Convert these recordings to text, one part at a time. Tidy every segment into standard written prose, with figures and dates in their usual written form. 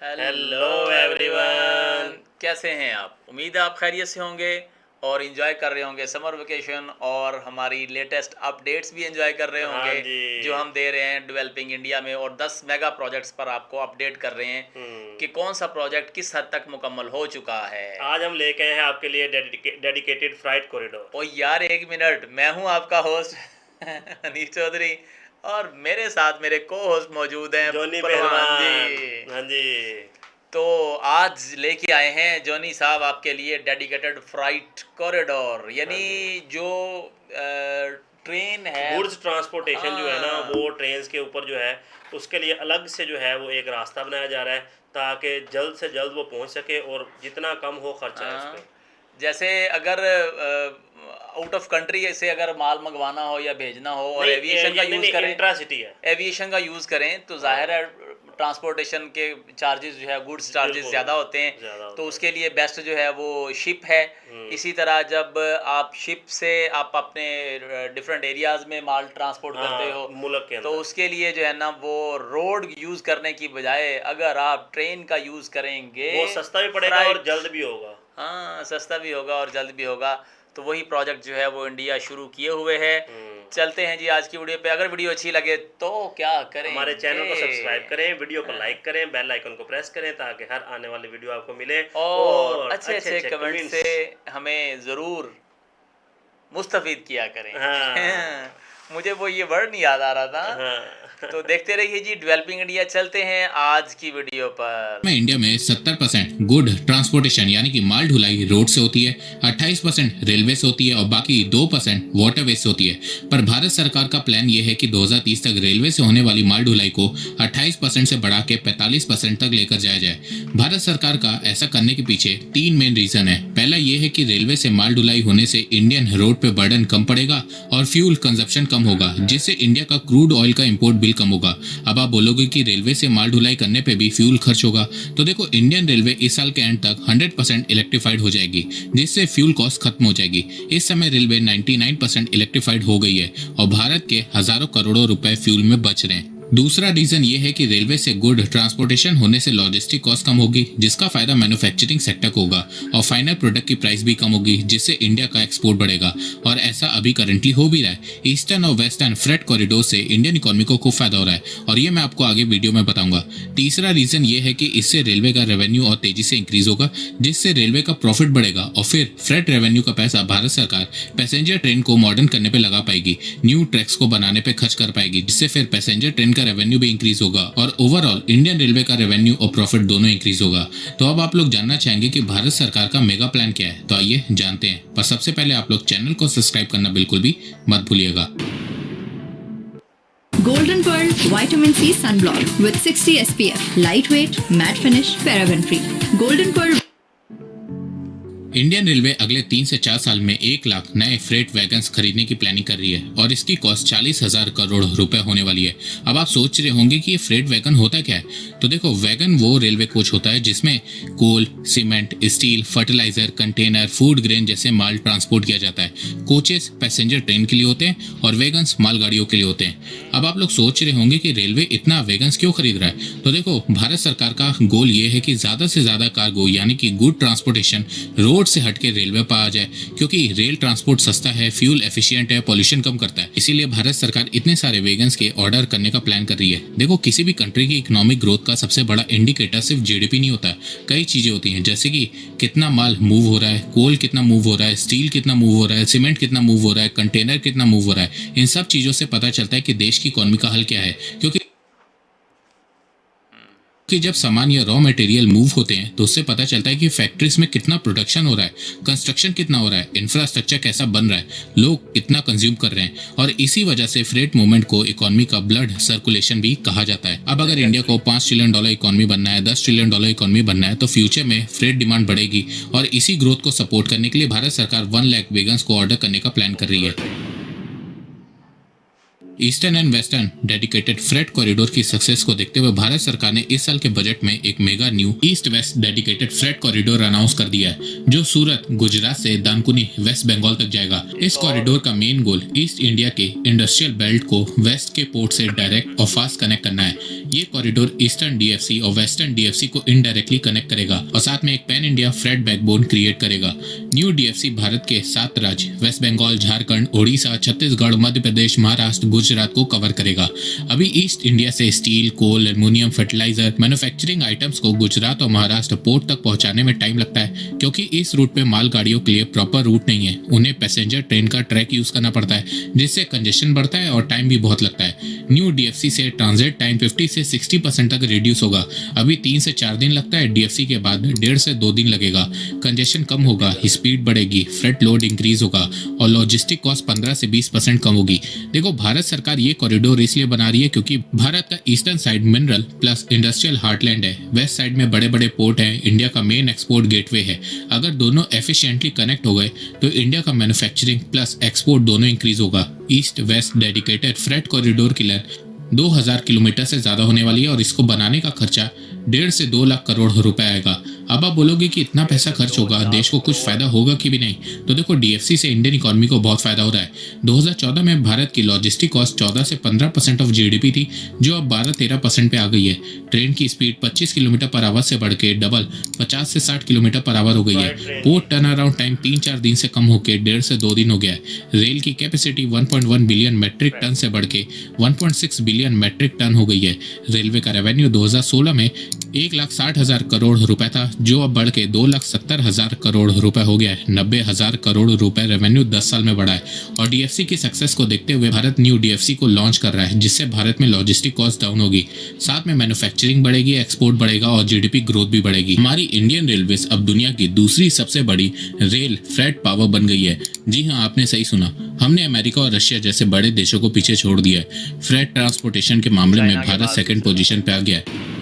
Hello everyone, कैसे हैं आप? उम्मीद है आप खैरियत से होंगे और इन्जॉय कर रहे होंगे समर वेकेशन और हमारी लेटेस्ट अपडेट्स भी इन्जॉय कर रहे हाँ होंगे जी। जो हम दे रहे हैं डेवलपिंग इंडिया में, और 10 मेगा प्रोजेक्ट्स पर आपको अपडेट कर रहे हैं कि कौन सा प्रोजेक्ट किस हद तक मुकम्मल हो चुका है। आज हम लेके आए हैं आपके लिए डेडिकेटेड फ्राइट कॉरिडोर। ओ यार, एक मिनट, मैं हूं आपका होस्ट अनीस चौधरी, और मेरे साथ मेरे को होस्ट मौजूद हैं जॉनी पहलवान पहलवान। जी। हाँ जी। तो आज लेके आए हैं जॉनी साहब आपके लिए डेडिकेटेड फ्राइट कॉरिडोर, हाँ यानी जी। जो ट्रेन है। गुड्स ट्रांसपोर्टेशन जो है ना, हाँ। वो ट्रेन के ऊपर जो है उसके लिए अलग से जो है वो एक रास्ता बनाया जा रहा है ताकि जल्द से जल्द वो पहुंच सके और जितना कम हो खर्चा है उस हाँ, पर। जैसे अगर आउट ऑफ कंट्री से अगर माल मंगवाना हो या भेजना हो और नहीं, एविएशन का ये नहीं यूज़ नहीं, करें, इंट्रा सिटी है। एविएशन का यूज़ करें तो हाँ, जाहिर है ट्रांसपोर्टेशन के चार्जेस जो है, गुड्स चार्जेस बिल्कुल ज़्यादा होते हैं। ज़्यादा तो होते हैं। उसके लिए बेस्ट जो है वो शिप है। इसी तरह जब आप शिप से आप अपने डिफरेंट एरियाज़ में माल ट्रांसपोर्ट करते हो, हाँ, मुल्क के तो अंदर उसके लिए जो है ना वो रोड यूज़ करने की बजाय अगर आप ट्रेन का यूज़ करेंगे, वो सस्ता भी पड़ेगा और फ्राइट, जल्द भी होगा। हाँ, सस्ता भी होगा और जल्द भी होगा। तो वही प्रोजेक्ट जो है वो इंडिया शुरू किए हुए है। चलते हैं जी आज की वीडियो पे। अगर वीडियो अच्छी लगे तो क्या हमारे चैनल को सब्सक्राइब करेंगे? करें, वीडियो को लाइक करें, बेल आइकन को प्रेस करें ताकि हर आने वाली वीडियो आपको मिले और और अच्छे अच्छे अच्छे अच्छे कमेंट से कमेंट्स। हमें ज़रूर मुस्तफ़ीद किया हाँ करें। मुझे वो ये वर्ड नहीं याद आ रहा था। हाँ। तो देखते रहिए जी डेवलपिंग इंडिया। चलते हैं आज की वीडियो पर। में इंडिया में 70% गुड ट्रांसपोर्टेशन यानी कि माल ढुलाई रोड से होती है, 28% रेलवे से होती है और बाकी 2% वाटरवे से होती है। पर भारत सरकार का प्लान ये है कि 2030 तक रेलवे से होने वाली माल ढुलाई को 28% से बढ़ा के 45% तक लेकर जाया जाए। भारत सरकार का ऐसा करने के पीछे 3 मेन रीजन है। पहला ये है कि रेलवे से माल ढुलाई होने से इंडियन रोड पे बर्डन कम पड़ेगा और फ्यूल कंजप्शन कम होगा, जिससे इंडिया का क्रूड ऑयल का इंपोर्ट बिल कम होगा। अब आप बोलोगे कि रेलवे से माल ढुलाई करने पे भी फ्यूल खर्च होगा, तो देखो इंडियन रेलवे इस साल के एंड तक 100% इलेक्ट्रिफाइड हो जाएगी, जिससे फ्यूल कॉस्ट खत्म हो जाएगी। इस समय रेलवे 99% इलेक्ट्रिफाइड हो गई है और भारत के हजारों करोड़ों रुपए फ्यूल में बच रहे हैं। दूसरा रीजन ये है कि रेलवे से गुड ट्रांसपोर्टेशन होने से लॉजिस्टिक कॉस्ट कम होगी, जिसका फायदा मैन्युफैक्चरिंग सेक्टर को होगा और फाइनल प्रोडक्ट की प्राइस भी कम होगी, जिससे इंडिया का एक्सपोर्ट बढ़ेगा। और ऐसा अभी करंटली हो भी रहा है। ईस्टर्न और वेस्टर्न फ्रेट कॉरिडोर से इंडियन इकोनॉमी को खूब फायदा हो रहा है और ये मैं आपको आगे वीडियो में बताऊंगा। तीसरा रीजन ये है कि इससे रेलवे का रेवेन्यू और तेजी से इंक्रीज होगा, जिससे रेलवे का प्रॉफिट बढ़ेगा और फिर फ्रेट रेवेन्यू का पैसा भारत सरकार पैसेंजर ट्रेन को मॉडर्न करने पे लगा पाएगी, न्यू ट्रैक्स को बनाने पे खर्च कर पाएगी, जिससे फिर पैसेंजर ट्रेन का रेवेन्यू भी इंक्रीज होगा और ओवरऑल इंडियन रेलवे का रेवेन्यू और प्रॉफिट दोनों इंक्रीज होगा। तो अब आप लोग जानना चाहेंगे कि भारत सरकार का मेगा प्लान क्या है, तो आइए जानते हैं। पर सबसे पहले आप लोग चैनल को सब्सक्राइब करना बिल्कुल भी मत भूलिएगा। Golden Pearl Vitamin C Sunblock with 60 SPF, lightweight, matte finish, paraben free. Golden Pearl Indian railway अगले 3 से 4 साल में 1 लाख नए फ्रेट वैगन्स खरीदने की प्लानिंग कर रही है और इसकी कॉस्ट 40,000 करोड़ रुपए होने वाली है। अब आप सोच रहे होंगे कि ये फ्रेट वैगन होता क्या है, तो देखो वैगन वो रेलवे कोच होता है जिसमें coal, cement, steel, fertiliser, container, food grain जैसे माल ट्रांसपोर्ट किया जाता है। कोचेस पैसेंजर ट्रेन के लिए होते हैं और वैगन्स मालगाड़ियों के लिए होते हैं। अब आप लोग सोच रहे होंगे कि रेलवे इतना वैगन्स क्यों खरीद रहा है, तो देखो भारत सरकार का गोल ये है कि ज्यादा से ज्यादा कार्गो यानी कि गुड ट्रांसपोर्टेशन रोड से हटके रेलवे पर आ जाए, क्योंकि रेल ट्रांसपोर्ट सस्ता है, फ्यूल एफिशिएंट है, पॉल्यूशन कम करता है। इसीलिए भारत सरकार इतने सारे वैगन्स के ऑर्डर करने का प्लान कर रही है। देखो किसी भी कंट्री की इकोनॉमिक ग्रोथ का सबसे बड़ा इंडिकेटर सिर्फ जीडीपी नहीं होता, कई चीजें होती हैं, जैसे कि कितना माल मूव हो रहा है, कोल कितना मूव हो रहा है, स्टील कितना मूव हो रहा है, सीमेंट कितना मूव हो रहा है, कंटेनर कितना मूव हो रहा है। इन सब चीजों से पता चलता है कि देश की इकोनॉमी का हल क्या है, क्योंकि जब सामान या रॉ मटेरियल मूव होते हैं तो उससे पता चलता है कि फैक्ट्रीज में कितना प्रोडक्शन हो रहा है, कंस्ट्रक्शन कितना हो रहा है, इंफ्रास्ट्रक्चर कैसा बन रहा है, लोग कितना कंज्यूम कर रहे हैं। और इसी वजह से फ्रेट मूवमेंट को इकोनॉमी का ब्लड सर्कुलेशन भी कहा जाता है। अब अगर इंडिया को $5 ट्रिलियन इकोनॉमी बनना है, $10 ट्रिलियन इकोनॉमी बनना है, तो फ्यूचर में फ्रेट डिमांड बढ़ेगी और इसी ग्रोथ को सपोर्ट करने के लिए भारत सरकार 1 लाख वैगन्स को ऑर्डर करने का प्लान कर रही है। Eastern and western dedicated freight corridor की सक्सेस को देखते हुए भारत सरकार ने इस साल के बजट में एक mega new east west dedicated freight corridor announce कर दिया है, जो सूरत गुजरात से दानकुनी वेस्ट बंगाल तक जाएगा। इस कॉरिडोर का मेन गोल ईस्ट इंडिया के इंडस्ट्रियल बेल्ट को वेस्ट के पोर्ट से डायरेक्ट और फास्ट कनेक्ट करना है। ये कॉरिडोर ईस्टर्न डीएफसी और वेस्टर्न डीएफसी को इनडायरेक्टली कनेक्ट करेगा और साथ में एक pan India freight backbone create करेगा। न्यू डीएफसी भारत के 7 राज्य वेस्ट बंगाल, झारखंड, ओडिशा, छत्तीसगढ़, मध्य प्रदेश, महाराष्ट्र, गुजरात को कवर करेगा। अभी ईस्ट इंडिया से स्टील, कोल, एल्युमिनियम, फर्टिलाइजर, मैन्युफैक्चरिंग आइटम्स को गुजरात और महाराष्ट्र पोर्ट तक पहुंचाने में टाइम लगता है, क्योंकि इस रूट पे मालगाड़ियों के लिए प्रॉपर रूट नहीं है। उन्हें पैसेंजर ट्रेन का ट्रैक यूज करना पड़ता है, जिससे कंजेशन बढ़ता है और टाइम भी बहुत लगता है। न्यू डीएफसी से ट्रांजिट टाइम 50 से 60% तक रिड्यूस होगा। अभी 3 से 4 दिन लगता है, डीएफसी के बाद 1.5 से 2 दिन लगेगा। कंजेशन कम होगा, स्पीड बढ़ेगी, फ्रेट लोड इंक्रीज होगा और लॉजिस्टिक कॉस्ट 15 से 20% कम होगी। देखो, भारत सरकार ये कॉरिडोर इसलिए बना रही है क्योंकि भारत का eastern side mineral plus industrial heartland है, वेस्ट साइड में बड़े बड़े पोर्ट हैं, इंडिया का मेन एक्सपोर्ट गेटवे है। अगर दोनों एफिशिएंटली कनेक्ट हो गए तो इंडिया का मैन्युफैक्चरिंग प्लस एक्सपोर्ट दोनों इंक्रीज होगा। East west dedicated freight corridor की लेंथ 2000 किलोमीटर से ज्यादा होने वाली है और इसको बनाने का खर्चा 1.5 से 2 लाख करोड़ रुपए आएगा। अब आप बोलोगे कि इतना पैसा खर्च होगा, देश को कुछ फायदा होगा कि भी नहीं? तो देखो, डीएफसी से इंडियन इकोनॉमी को बहुत फायदा हो रहा है। 2014 में भारत की लॉजिस्टिक कॉस्ट 14 से 15% ऑफ जीडीपी थी, जो अब 12-13% पे आ गई है। ट्रेन की स्पीड 25 किलोमीटर पर आवर से बढ़ के डबल 50 से 60 किलोमीटर पर आवर हो गई है। पोर्ट टर्न अराउंड टाइम 3-4 दिन से कम होकर 1.5 से 2 दिन हो गया है। रेल की कैपेसिटी 1.1 बिलियन मेट्रिक टन से बढ़ के 1.6 बिलियन मेट्रिक टन हो गई है। रेलवे का रेवेन्यू 2016 में 1,60,000 करोड़ रुपए था, जो अब बढ़ के 2,70,000 करोड़ रुपए हो गया है। 90,000 करोड़ रुपए रेवेन्यू 10 साल में बढ़ा है। और डीएफसी की सक्सेस को देखते हुए भारत न्यू डीएफसी को लॉन्च कर रहा है, जिससे भारत में लॉजिस्टिक कॉस्ट डाउन होगी, साथ में मैन्युफैक्चरिंग बढ़ेगी, एक्सपोर्ट बढ़ेगा और जीडीपी ग्रोथ भी बढ़ेगी। हमारी इंडियन रेलवेज अब दुनिया की दूसरी सबसे बड़ी रेल फ्रेट पावर बन गई है। जी हाँ, आपने सही सुना, हमने अमेरिका और रशिया जैसे बड़े देशों को पीछे छोड़ दिया है। फ्रेट ट्रांसपोर्टेशन के मामले में भारत सेकंड पोजीशन पे आ गया है।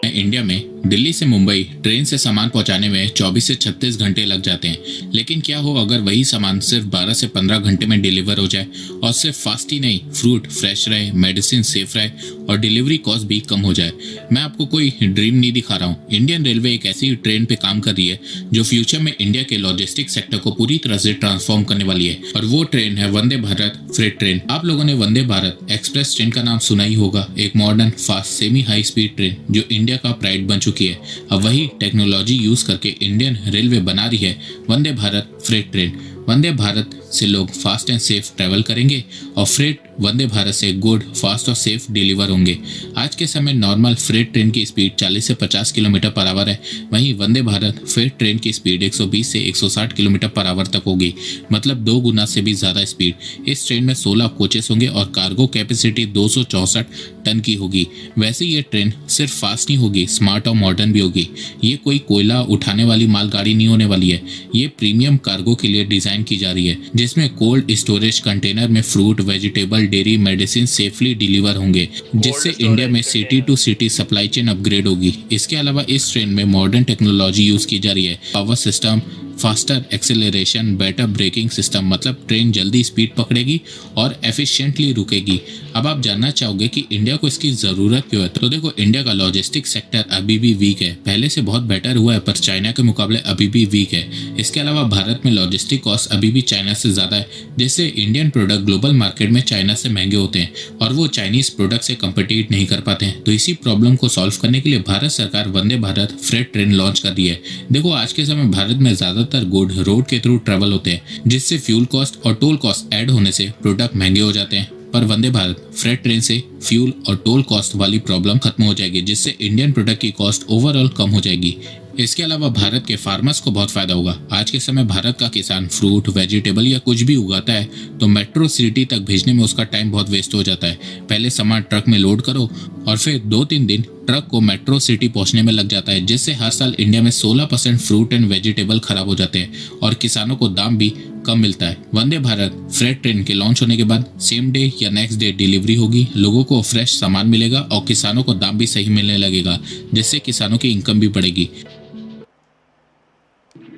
इंडिया में दिल्ली से मुंबई ट्रेन से सामान पहुंचाने में 24 से 36 घंटे लग जाते हैं, लेकिन क्या हो अगर वही सामान सिर्फ 12 से 15 घंटे में डिलीवर हो जाए? और सिर्फ फास्ट ही नहीं, फ्रूट फ्रेश रहे, मेडिसिन सेफ रहे और डिलीवरी कॉस्ट भी कम हो जाए। मैं आपको कोई ड्रीम नहीं दिखा रहा हूँ। इंडियन रेलवे एक ऐसी ट्रेन पे काम कर रही है जो फ्यूचर में इंडिया के लॉजिस्टिक सेक्टर को पूरी तरह से ट्रांसफॉर्म करने वाली है, और वो ट्रेन है वंदे भारत फ्रेट ट्रेन। आप लोगों ने वंदे भारत एक्सप्रेस ट्रेन का नाम सुना ही होगा, एक modern fast semi high speed train जो इंडिया का प्राइड बन चुकी है। अब वही टेक्नोलॉजी यूज करके इंडियन रेलवे बना रही है वंदे भारत फ्रेट ट्रेन। वंदे भारत से लोग फास्ट एंड सेफ ट्रैवल करेंगे और फ्रेट वंदे भारत से गुड, फास्ट और सेफ डिलीवर होंगे। आज के समय नॉर्मल फ्रेट ट्रेन की स्पीड 40 से 50 किलोमीटर पर आवर है, वहीं वंदे भारत फ्रेट ट्रेन की स्पीड 120 से 160 किलोमीटर पर आवर तक होगी, मतलब 2 गुना से भी ज़्यादा स्पीड। इस ट्रेन में 16 कोचेस होंगे और कार्गो कैपेसिटी 264 टन की होगी। वैसे ये ट्रेन सिर्फ फास्ट नहीं होगी, स्मार्ट और मॉडर्न भी होगी। ये कोई कोयला उठाने वाली मालगाड़ी नहीं होने वाली है, ये प्रीमियम कार्गो के लिए डिज़ाइन की जा रही है, जिसमें कोल्ड स्टोरेज कंटेनर में fruit, vegetable, dairy, medicine safely deliver होंगे, जिससे इंडिया में city to city supply chain upgrade होगी। इसके अलावा इस ट्रेन में मॉडर्न टेक्नोलॉजी यूज की जा रही है, power system, faster acceleration, better braking system, मतलब ट्रेन जल्दी स्पीड पकड़ेगी और एफिशिएंटली रुकेगी। अब आप जानना चाहोगे कि इंडिया को इसकी ज़रूरत क्यों है? तो देखो, इंडिया का लॉजिस्टिक सेक्टर अभी भी वीक है, पहले से बहुत बेटर हुआ है पर चाइना के मुकाबले अभी भी वीक है। इसके अलावा भारत में लॉजिस्टिक कॉस्ट अभी भी चाइना से ज़्यादा है, जिससे इंडियन प्रोडक्ट ग्लोबल मार्केट में चाइना से महंगे होते हैं और वो चाइनीज़ प्रोडक्ट से कम्पिटिट नहीं कर पाते हैं। तो इसी प्रॉब्लम को सॉल्व करने के लिए भारत सरकार Vande Bharat freight train launch कर दी है। देखो, आज के समय भारत में ज़्यादातर गुड रोड के थ्रू ट्रैवल होते हैं, जिससे फ्यूल कॉस्ट और टोल कॉस्ट ऐड होने से प्रोडक्ट महंगे हो जाते हैं। पर वंदे भारत फ्रेट ट्रेन से फ्यूल और टोल कॉस्ट वाली प्रॉब्लम खत्म हो जाएगी, जिससे इंडियन प्रोडक्ट की कॉस्ट ओवरऑल कम हो जाएगी। इसके अलावा भारत के फार्मर्स को बहुत फायदा होगा। आज के समय भारत का किसान फ्रूट, वेजिटेबल या कुछ भी उगाता है तो मेट्रो सिटी तक भेजने में उसका टाइम बहुत वेस्ट हो जाता है। पहले सामान ट्रक में लोड करो और फिर 2-3 दिन ट्रक को मेट्रो सिटी पहुंचने में लग जाता है, जिससे हर साल इंडिया में 16% फ्रूट एंड वेजिटेबल खराब हो जाते हैं और किसानों को दाम भी कम मिलता है। वंदे भारत फ्रेट ट्रेन के लॉन्च होने के बाद सेम डे या नेक्स्ट डे डिलीवरी होगी, लोगों को फ्रेश सामान मिलेगा और किसानों को दाम भी सही मिलने लगेगा, जिससे किसानों की इनकम भी बढ़ेगी।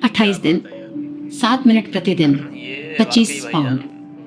28 दिन 7 मिनट प्रतिदिन 25 पाउंड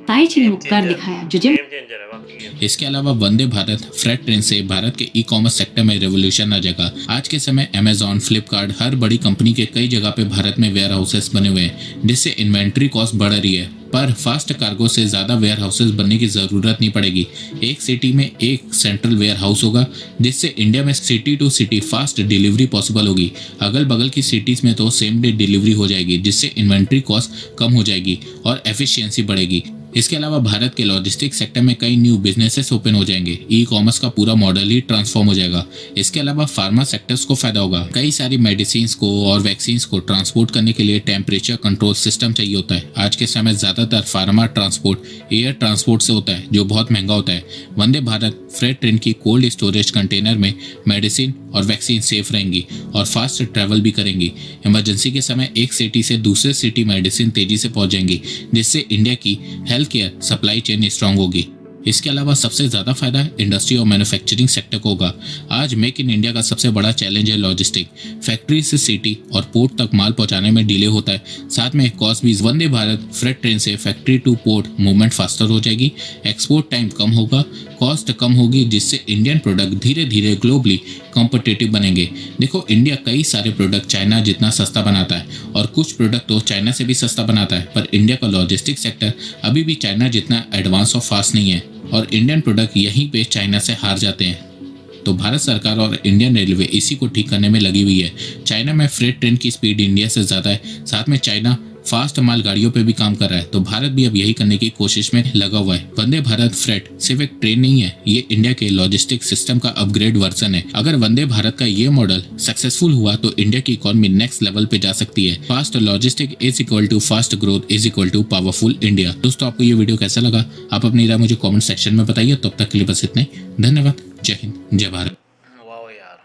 ताई ची ने वो कर दिखाया जो जिम गेम चेंजर है वाकई ये। इसके अलावा वंदे भारत फ्रेट ट्रेन से भारत के ई कॉमर्स सेक्टर में रेवोल्यूशन आ जाएगा। आज के समय अमेजॉन, फ्लिपकार्ट, हर बड़ी कंपनी के कई जगह पे भारत में वेयर हाउसेस बने हुए हैं, जिससे इन्वेंट्री कॉस्ट बढ़ रही है। पर फास्ट कार्गो से ज़्यादा वेयर हाउसेस बनने की ज़रूरत नहीं पड़ेगी। एक सिटी में एक सेंट्रल वेयर हाउस होगा, जिससे इंडिया में city to city fast delivery possible होगी। अगल बगल की सिटीज़ में तो सेम डे डिलीवरी हो जाएगी, जिससे इन्वेंट्री कॉस्ट कम हो जाएगी और एफिशिएंसी बढ़ेगी। इसके अलावा भारत के लॉजिस्टिक सेक्टर में कई न्यू बिजनेसेस ओपन हो जाएंगे। ई कॉमर्स का पूरा मॉडल ही ट्रांसफॉर्म हो जाएगा। इसके अलावा फार्मा सेक्टर्स को फायदा होगा। कई सारी मेडिसिन को और वैक्सीन को ट्रांसपोर्ट करने के लिए टेम्परेचर कंट्रोल सिस्टम चाहिए होता है। आज के समय ज़्यादातर फार्मा ट्रांसपोर्ट एयर ट्रांसपोर्ट से होता है, जो बहुत महंगा होता है। वंदे भारत फ्रेट ट्रेन की कोल्ड स्टोरेज कंटेनर में मेडिसिन और वैक्सीन सेफ रहेंगी और फास्ट ट्रैवल भी करेंगी। इमरजेंसी के समय एक सिटी से दूसरे सिटी मेडिसिन तेजी से पहुंच जाएंगी, जिससे इंडिया की health care supply chain strong होगी। इसके अलावा सबसे ज़्यादा फायदा इंडस्ट्री और मैन्युफैक्चरिंग सेक्टर को होगा। आज मेक इन इंडिया का सबसे बड़ा चैलेंज है लॉजिस्टिक। फैक्ट्री से सिटी और पोर्ट तक माल पहुंचाने में डिले होता है, साथ में कॉस्ट भी। वंदे भारत फ्रेट ट्रेन से factory two port movement faster हो जाएगी, एक्सपोर्ट टाइम कम होगा, कॉस्ट कम होगी, जिससे इंडियन प्रोडक्ट धीरे धीरे ग्लोबली कॉम्पिटिटिव बनेंगे। देखो, इंडिया कई सारे प्रोडक्ट चाइना जितना सस्ता बनाता है और कुछ प्रोडक्ट तो चाइना से भी सस्ता बनाता है, पर इंडिया का लॉजिस्टिक सेक्टर अभी भी चाइना जितना एडवांस और फास्ट नहीं है और इंडियन प्रोडक्ट यहीं पे चाइना से हार जाते हैं। तो भारत सरकार और इंडियन रेलवे इसी को ठीक करने में लगी हुई है। चाइना में फ्रेट ट्रेन की स्पीड इंडिया से ज़्यादा है, साथ में चाइना फास्ट माल गाड़ियों पे भी काम कर रहा है, तो भारत भी अब यही करने की कोशिश में लगा हुआ है। वंदे भारत फ्रेट सिर्फ एक ट्रेन नहीं है, ये इंडिया के लॉजिस्टिक सिस्टम का अपग्रेड वर्जन है। अगर वंदे भारत का ये मॉडल सक्सेसफुल हुआ तो इंडिया की इकोनॉमी नेक्स्ट लेवल पे जा सकती है। Fast logistic is equal to fast growth is equal to powerful India. दोस्तों, आपको ये वीडियो कैसा लगा? आप अपनी राय मुझे कॉमेंट सेक्शन में बताइए। तब तक के लिए बस इतने। धन्यवाद। जय हिंद, जय भारत। वाह यार,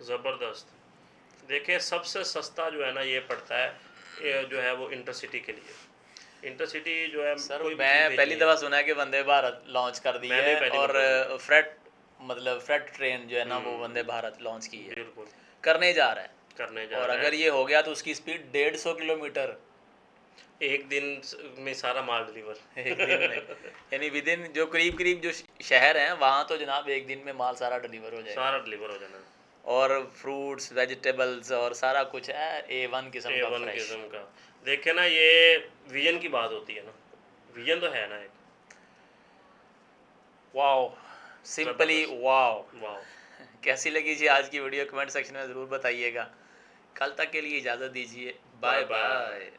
ज़बरदस्त। देखिए, सबसे सस्ता जो है ना ये पड़ता है, ये जो है वो इंटरसिटी के लिए। इंटरसिटी जो है सर कोई भी मैं चीज़ पहली भेजनी दफ़ा सुना है कि वंदे भारत लॉन्च कर दी मैंने है पहली और बार फ्रेट ट्रेन जो है ना वो वंदे भारत लॉन्च की है, बिल्कुल करने जा रहा है। करने जा और रहा अगर है। ये हो गया तो उसकी स्पीड 150 किलोमीटर एक दिन में सारा माल डिलीवर। एक दिन में, यानी विद इन जो करीब करीब जो शहर हैं वहाँ तो जनाब एक दिन में माल सारा डिलीवर हो जाएगा। सारा डिलीवर हो जाना। और फ्रूट्स, वेजिटेबल्स और सारा कुछ है A1 किस्म का, A1 फ्रेश। किस्म का। देखे ना, ये विजन की बात होती है ना, विजन तो है ना एक। Wow, simply wow. वाह। कैसी लगी जी आज की वीडियो? कमेंट सेक्शन में ज़रूर बताइएगा। कल तक के लिए इजाज़त दीजिए। Bye bye bye. बाय।